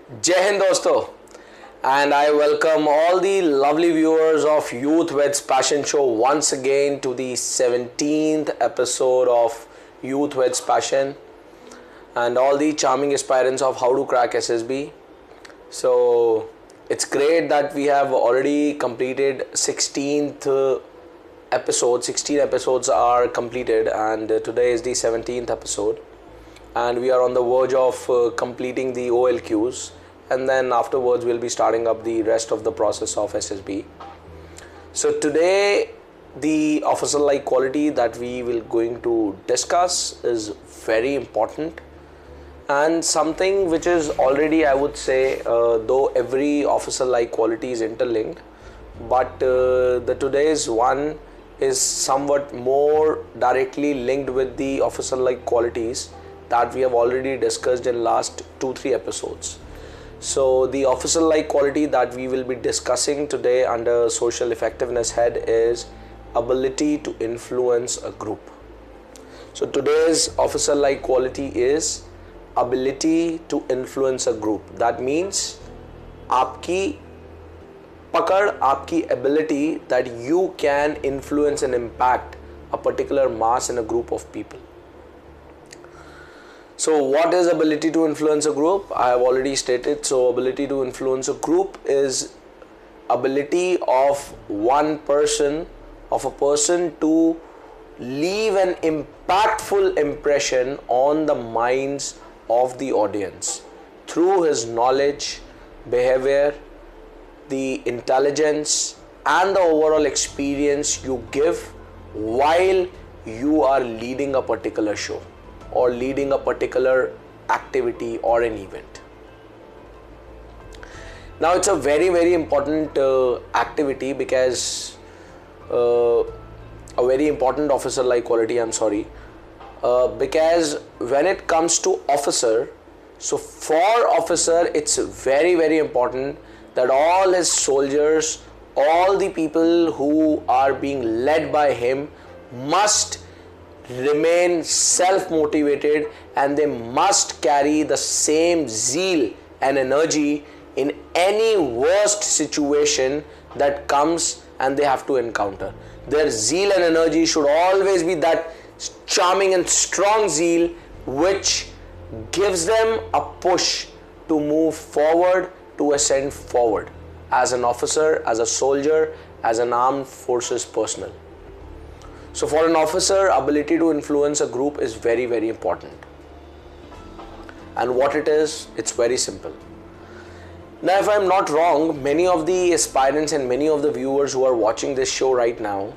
Jai Hind dosto, and I welcome all the lovely viewers of Youth Weds Passion Show once again to the 17th episode of Youth Weds Passion and all the charming aspirants of how to crack SSB. So it's great that we have already completed 16th episode. 16 episodes are completed and today is the 17th episode. And we are on the verge of completing the OLQs, and then afterwards we'll be starting up the rest of the process of SSB. So today the officer like quality that we will going to discuss is very important and something which is already, I would say, though every officer like quality is interlinked, but the today's one is somewhat more directly linked with the officer like qualities that we have already discussed in last 2-3 episodes. So the officer like quality that we will be discussing today under social effectiveness head is ability to influence a group. So today's officer like quality is ability to influence a group. That means आपकी पकड़, आपकी ability that you can influence and impact a particular mass in a group of people. So what is ability to influence a group? I have already stated. So ability to influence a group is ability of one person, of a person to leave an impactful impression on the minds of the audience through his knowledge, behavior, the intelligence and the overall experience you give while you are leading a particular show or leading a particular activity or an event. Now it's a very important activity because a very important officer like quality, because when it comes to officer, so for officer it's very important that all his soldiers, all the people who are being led by him must remain self-motivated and they must carry the same zeal and energy in any worst situation that comes and they have to encounter. Their zeal and energy should always be that charming and strong zeal which gives them a push to move forward, to ascend forward as an officer, as a soldier, as an armed forces personnel. So for an officer, ability to influence a group is very important. And what it is, it's very simple. Now if I'm not wrong, many of the aspirants and many of the viewers who are watching this show right now,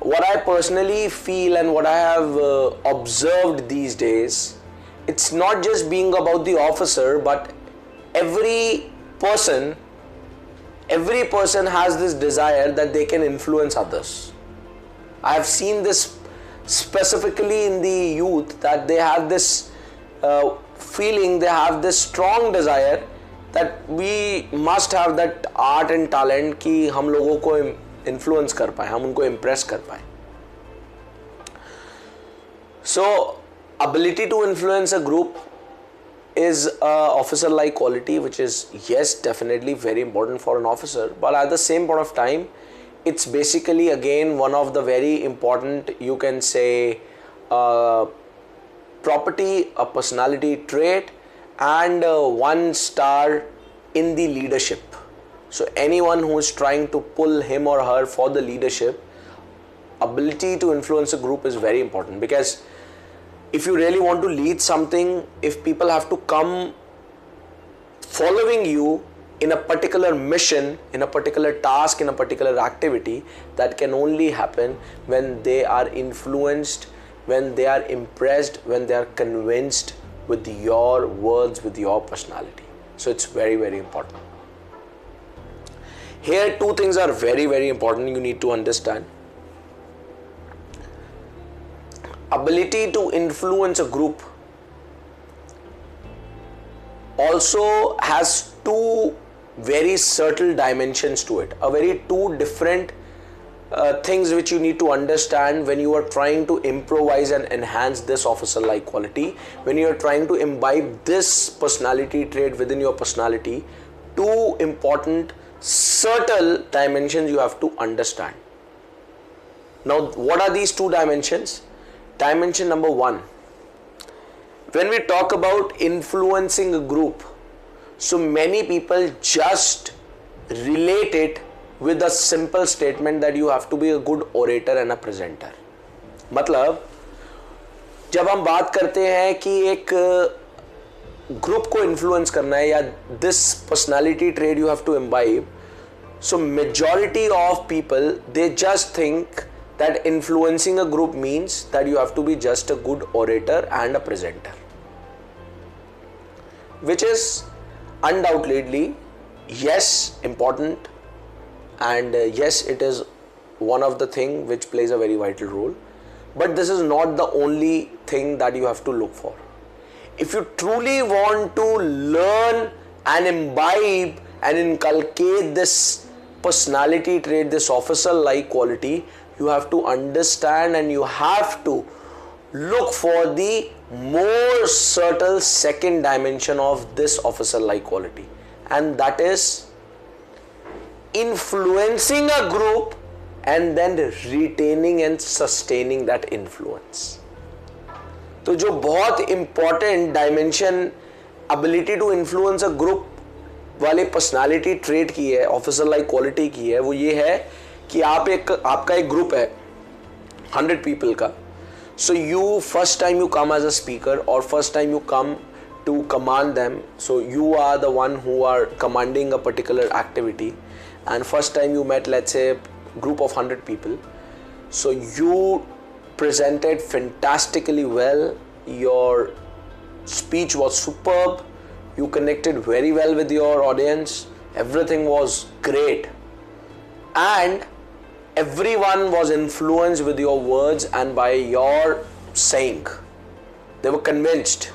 what I personally feel and what I have observed these days, it's not just being about the officer, but every person has this desire that they can influence others. I have seen this specifically in the youth that they have this feeling, they have this strong desire that we must have that art and talent कि हम लोगों को influence कर पाए, हम उनको impress कर पाए. So ability to influence a group is a officer like quality which is, yes, definitely very important for an officer, but at the same point of time it's basically again one of the very important, you can say, property, a personality trait and one star in the leadership. So anyone who is trying to pull him or her for the leadership, ability to influence a group is very important, because if you really want to lead something, if people have to come following you in a particular mission, in a particular task, in a particular activity, that can only happen when they are influenced, when they are impressed, when they are convinced with your words, with your personality. So it's very important. Here two things are very important you need to understand. Ability to influence a group also has two very subtle dimensions to it, a very two different things which you need to understand when you are trying to improvise and enhance this officer-like quality, when you are trying to imbibe this personality trait within your personality. Two important subtle dimensions you have to understand. Now, what are these two dimensions? Dimension number one, when we talk about influencing a group, so many people just relate it with a simple statement that you have to be a good orator and a presenter. मतलब जब हम बात करते हैं कि एक group को influence करना है या this personality trade you have to imbibe, so majority of people they just think that influencing a group means that you have to be just a good orator and a presenter, which is undoubtedly yes important, and yes it is one of the thing which plays a very vital role, but this is not the only thing that you have to look for. If you truly want to learn and imbibe and inculcate this personality trait, this officer like quality, you have to understand and you have to look for the more subtle second dimension of this officer like quality, and that is influencing a group and then retaining and sustaining that influence. तो जो बहुत important dimension ability to influence a group वाले personality trait की है, officer like quality की है, वो ये है कि आपका एक ग्रुप है 100 people का. So you first time you come as a speaker or first time you come to command them, so you are the one who are commanding a particular activity, and first time you met, let's say, group of 100 people, so you presented fantastically well, your speech was superb, you connected very well with your audience, everything was great, and everyone was influenced with your words and by your saying. They were convinced.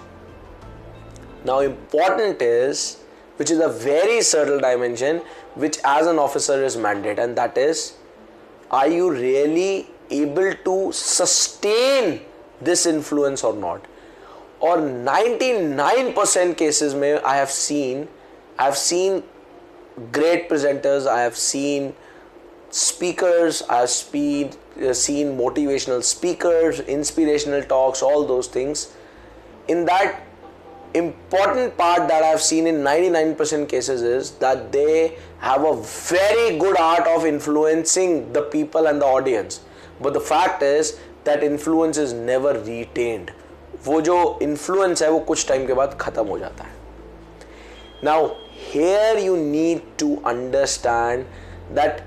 Now important is, which is a very subtle dimension, which as an officer is mandate, and that is, are you really able to sustain this influence or not? Or 99% cases mein I have seen great presenters, I have seen speakers, I have seen motivational speakers, inspirational talks, all those things. In that, important part that I have seen in 99% cases is that they have a very good art of influencing the people and the audience. But the fact is that influence is never retained. वो जो influence है वो कुछ time के बाद खत्म हो जाता है. Now here you need to understand that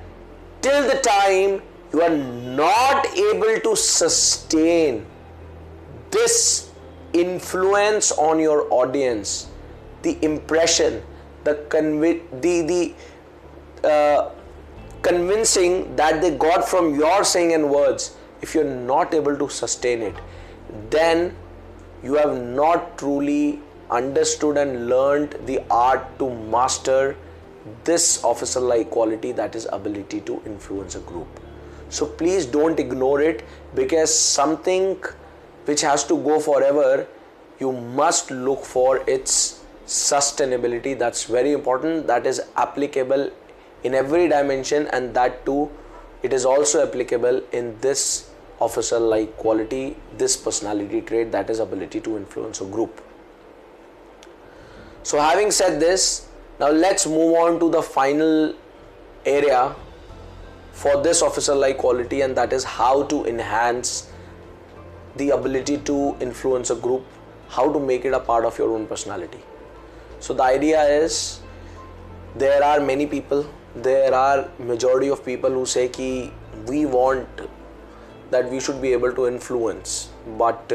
till the time you are not able to sustain this influence on your audience, the impression, the convincing that they got from your saying and words, if you're not able to sustain it, then you have not truly understood and learned the art to master this officer like quality, that is ability to influence a group. So please don't ignore it, because something which has to go forever, you must look for its sustainability. That's very important. That is applicable in every dimension, and that too, it is also applicable in this officer like quality, this personality trait, that is ability to influence a group. So having said this, now let's move on to the final area for this officer like quality, and that is how to enhance the ability to influence a group, how to make it a part of your own personality. So the idea is, there are many people, there are majority of people who say ki we want that we should be able to influence, but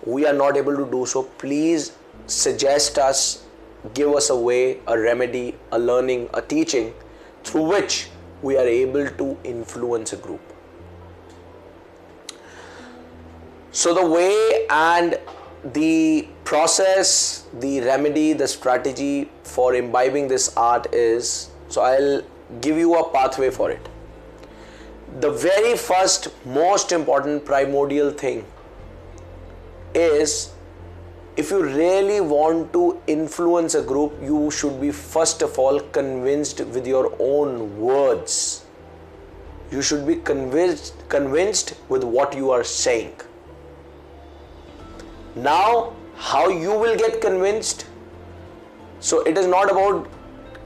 we are not able to do so. Please suggest us, give us a way, a remedy, a learning, a teaching through which we are able to influence a group. So the way and the process, the remedy, the strategy for imbibing this art is, so I'll give you a pathway for it. the very first most important primordial thing is, if you really want to influence a group, you should be first of all convinced with your own words. You should be convinced with what you are saying. Now, how you will get convinced? So it is not about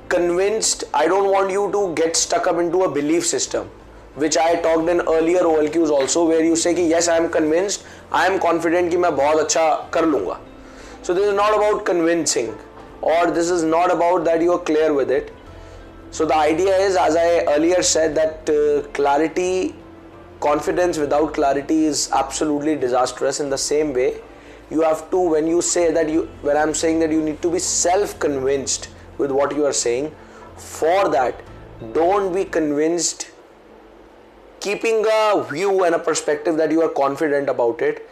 convinced. I don't want you to get stuck up into a belief system, which I talked in earlier OLQs also, where you say कि yes, I am convinced, I am confident कि मैं बहुत अच्छा कर लूँगा. So this is not about convincing, or this is not about that you are clear with it. So the idea is, as I earlier said, that confidence without clarity is absolutely disastrous. In the same way, you have to, when I'm saying that you need to be self-convinced with what you are saying, for that, don't be convinced keeping a view and a perspective that you are confident about it.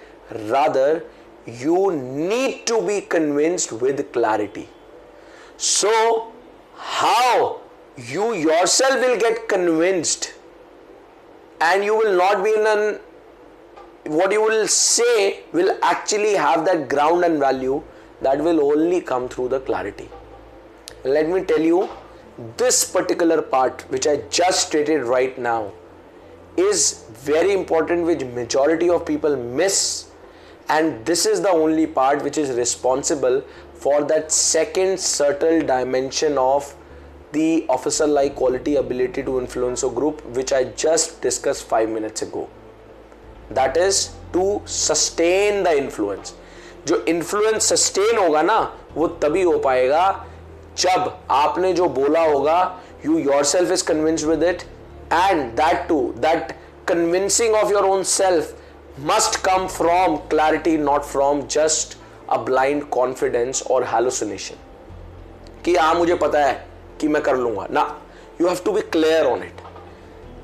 Rather, you need to be convinced with clarity. So, how you yourself will get convinced, and you will not be in what you will say will actually have that ground and value, that will only come through the clarity. Let me tell you, this particular part which I just stated right now is very important, which majority of people miss, and this is the only part which is responsible for that second subtle dimension of the officer-like quality, ability to influence a group, which I just discussed 5 minutes ago. That is to sustain the influence. जो influence sustain होगा ना, वो तभी हो पाएगा जब आपने जो बोला होगा, you yourself is convinced with it, and that too, that convincing of your own self must come from clarity, not from just a blind confidence or hallucination. कि हाँ मुझे पता है कि मैं कर लूँगा ना. You have to be clear on it.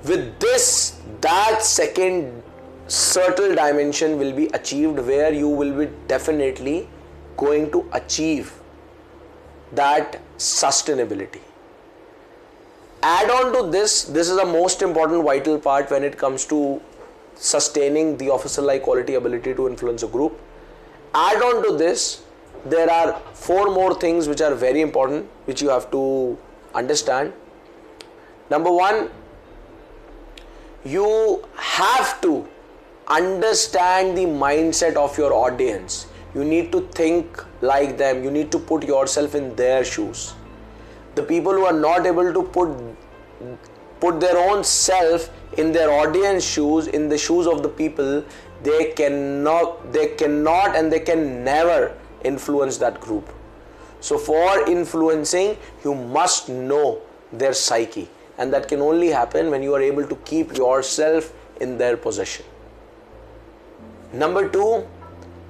With this, that second subtle dimension will be achieved, where you will be definitely going to achieve that sustainability. Add on to this is the most important vital part when it comes to sustaining the officer-like quality, ability to influence a group. Add on to this, there are 4 more things which are very important, which you have to understand. Number 1, you have to understand the mindset of your audience. You need to think like them. You need to put yourself in their shoes. The people who are not able to put their own self in their audience shoes, in the shoes of the people, they cannot and they can never influence that group. So for influencing, you must know their psyche, and that can only happen when you are able to keep yourself in their possession. Number 2,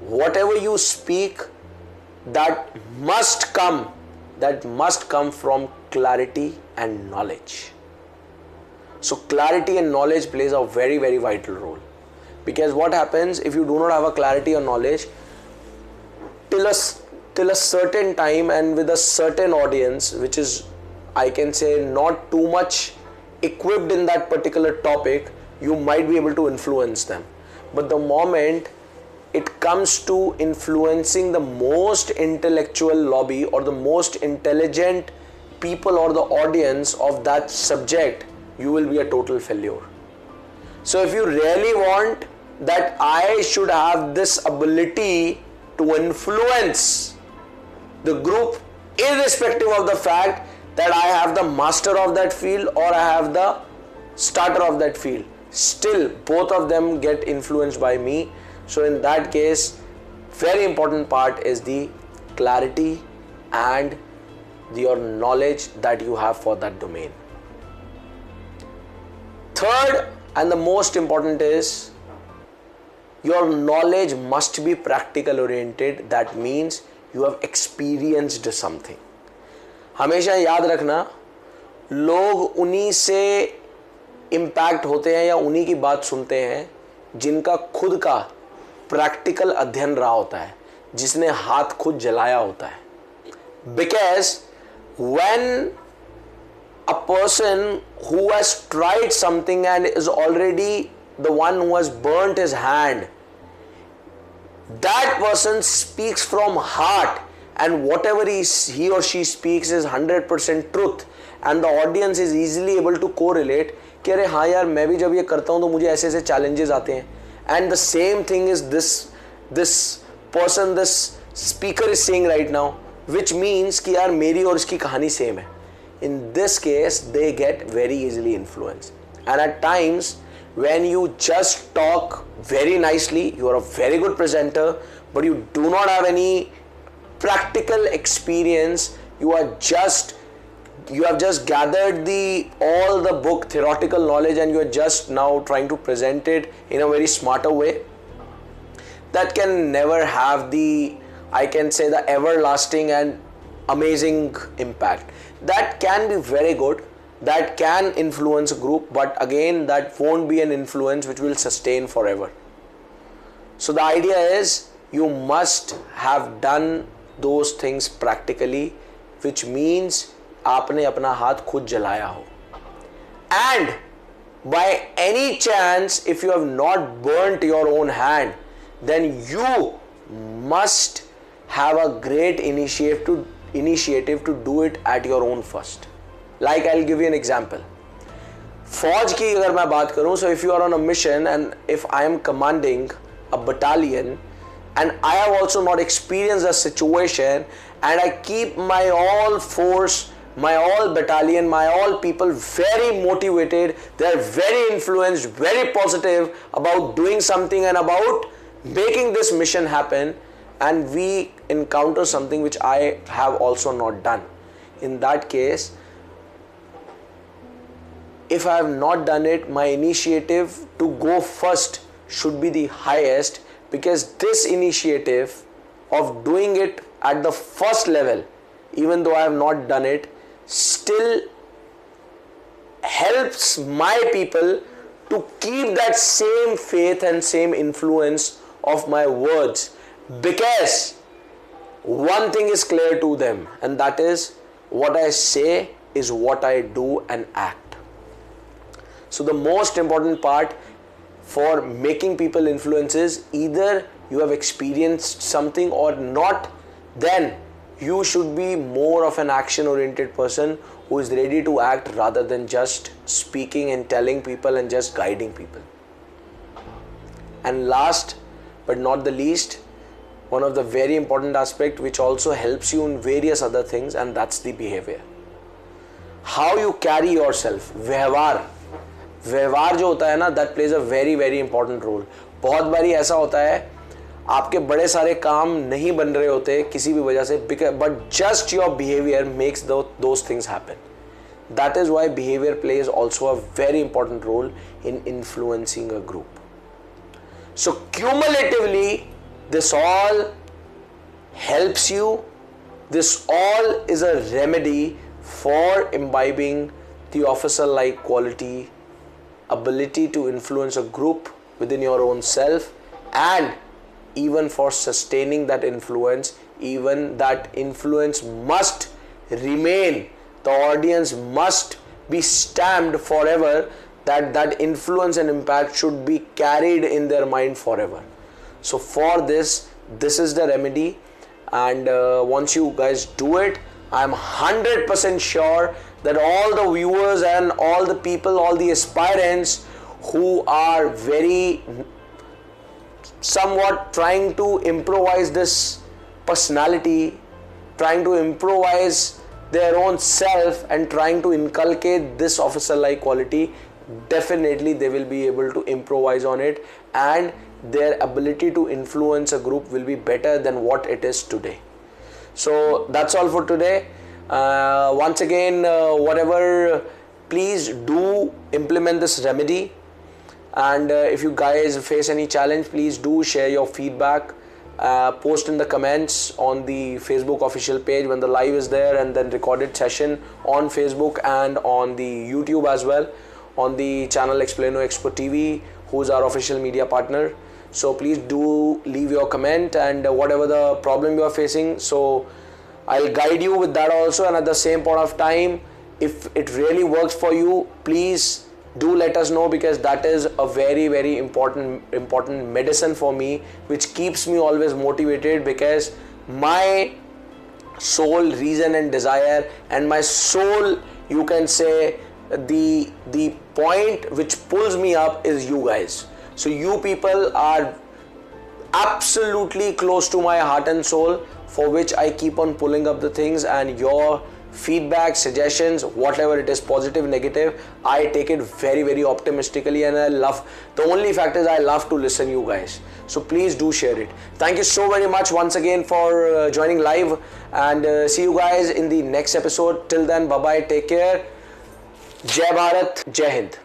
whatever you speak, that must come from clarity and knowledge. So clarity and knowledge plays a very, very vital role, because what happens if you do not have a clarity or knowledge till a certain time and with a certain audience, which is, I can say, not too much equipped in that particular topic, you might be able to influence them. But the moment it comes to influencing the most intellectual lobby or the most intelligent people or the audience of that subject, you will be a total failure. So if you really want that I should have this ability to influence the group, irrespective of the fact that I have the master of that field or I have the starter of that field, still both of them get influenced by me. So in that case, very important part is the clarity and your knowledge that you have for that domain. Third and the most important is, your knowledge must be practical oriented. That means you have experienced something. हमेशा याद रखना, लोग उन्हीं से impact होते हैं या उन्हीं की बात सुनते हैं जिनका खुद का प्रैक्टिकल अध्ययन रहा होता है, जिसने हाथ खुद जलाया होता है. Because when a person who has tried something and is already the one who has burnt his hand, that person speaks from heart, and whatever he or she speaks is 100% truth, and the audience is easily able to correlate कि अरे हाँ यार मैं भी जब ये करता हूँ तो मुझे ऐसे ऐसे challenges आते हैं. And the same thing is this person, this speaker is saying right now, which means कि यार मेरी और इसकी कहानी same है. In this case, they get very easily influenced. And at times, when you just talk very nicely, you are a very good presenter, but you do not have any practical experience. You have just gathered all the book theoretical knowledge, and you are just now trying to present it in a very smarter way. That can never have the everlasting and amazing impact. That can be very good, that can influence a group, but again that won't be an influence which will sustain forever. So the idea is you must have done those things practically, which means आपने अपना हाथ खुद जलाया हो. And by any chance, if you have not burnt your own hand, then you must have a great initiative to do it at your own first. Like I'll give you an example. फौज की अगर मैं बात करूं, so if you are on a mission and if I am commanding a battalion and I have also not experienced a situation and I keep my all force, my all battalion, my all people very motivated, they are very influenced, very positive about doing something and about making this mission happen, and we encounter something which I have also not done. In that case, if I have not done it, my initiative to go first should be the highest, because this initiative of doing it at the first level, even though I have not done it, still helps my people to keep that same faith and same influence of my words, because one thing is clear to them, and that is what I say is what I do and act. So the most important part for making people influence is either you have experienced something or not, then you should be more of an action oriented person who is ready to act rather than just speaking and telling people and just guiding people. And last but not the least, one of the very important aspect which also helps you in various other things, and that's the behavior. How you carry yourself, व्यवहार जो होता है ना, that plays a very very important role. बहुत बारी ऐसा होता है आपके बड़े सारे काम नहीं बन रहे होते किसी भी वजह से, but just your behavior makes those things happen. That is why behavior plays also a very important role in influencing a group. So cumulatively, this all helps you. This all is a remedy for imbibing the officer-like quality, ability to influence a group within your own self, and even for sustaining that influence. Even that influence must remain. The audience must be stamped forever, that influence and impact should be carried in their mind forever. So for this is the remedy, and once you guys do it, I'm 100% sure that all the viewers and all the people, all the aspirants who are very somewhat trying to improvise this personality, trying to improvise their own self and trying to inculcate this officer-like quality, definitely they will be able to improvise on it, and their ability to influence a group will be better than what it is today. So that's all for today. Once again, please do implement this remedy, and if you guys face any challenge, please do share your feedback, post in the comments on the Facebook official page when the live is there, and then recorded session on Facebook and on the YouTube as well, on the channel ExplainoExpoTV, who's our official media partner. So please do leave your comment, and whatever the problem you are facing, so I'll guide you with that also. And at the same point of time, if it really works for you, please do let us know, because that is a very important medicine for me, which keeps me always motivated, because my sole reason and desire, and my sole, you can say, the point which pulls me up is you guys. So you people are absolutely close to my heart and soul, for which I keep on pulling up the things, and your feedback, suggestions, whatever it is, positive, negative, I take it very optimistically, and I love, the only fact is I love to listen you guys. So please do share it. Thank you so very much once again for joining live, and see you guys in the next episode. Till then, bye bye, take care. Jai Bharat, Jai Hind.